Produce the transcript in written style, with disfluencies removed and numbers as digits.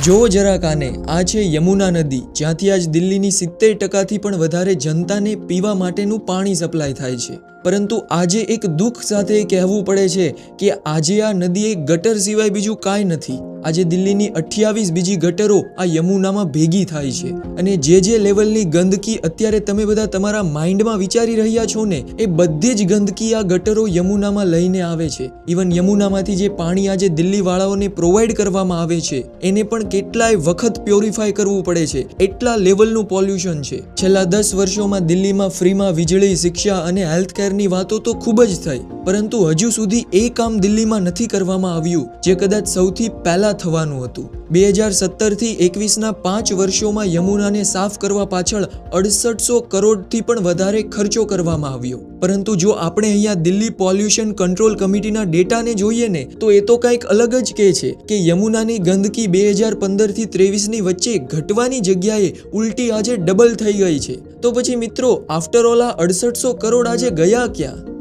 જોવો જરાક આને, આ છે યમુના નદી, જ્યાંથી આજ દિલ્હીની 70% પણ વધારે જનતાને પીવા માટેનું પાણી સપ્લાય થાય છે. પરંતુ આજે એક દુઃખ સાથે કહેવું પડે છે કે આજે આ નદી એક ગટર સિવાય બીજું કાંઈ નથી. આજે દિલ્હીની 28 બીજી ગટરો આ યમુનામાં ભેગી થાય છે અને જે લેવલની ગંદકી અત્યારે તમે બધા તમારા માઇન્ડમાં વિચારી રહ્યા છો ને, એ બધી જ ગંદકી આ ગટરો યમુનામાં લઈને આવે છે. ઇવન યમુનામાંથી જે પાણી આજે દિલ્હી વાળાઓને પ્રોવાઈડ કરવામાં આવે છે એને પણ કેટલાય વખત પ્યોરિફાય કરવું પડે છે. એટલા લેવલનું પોલ્યુશન છે. છેલ્લા 10 વર્ષોમાં દિલ્હીમાં ફ્રીમાં વીજળી, શિક્ષા અને હેલ્થ કેરની વાતો તો ખૂબ જ થઈ, પરંતુ હજુ સુધી એ કામ દિલ્હીમાં નથી કરવામાં આવ્યું જે કદાચ સૌથી પહેલા થવાનું હતું. 2017 થી 21ના 5 વર્ષોમાં યમુનાને સાફ કરવા પાછળ 6800 કરોડથી પણ વધારે ખર્ચો કરવામાં આવ્યો. પરંતુ જો આપણે અહીંયા દિલ્હી પોલ્યુશન કંટ્રોલ કમિટીના ડેટાને જોઈએ ને, તો એ તો કંઈક અલગ જ કહે છે કે યમુનાની ગંદકી 2015 થી 23ની વચ્ચે ઘટવાની જગ્યાએ ઉલટી આજે ડબલ થઈ ગઈ છે. તો પછી મિત્રો, આફ્ટર ઓલ આ 6800 કરોડ આજે ગયા ક્યાં?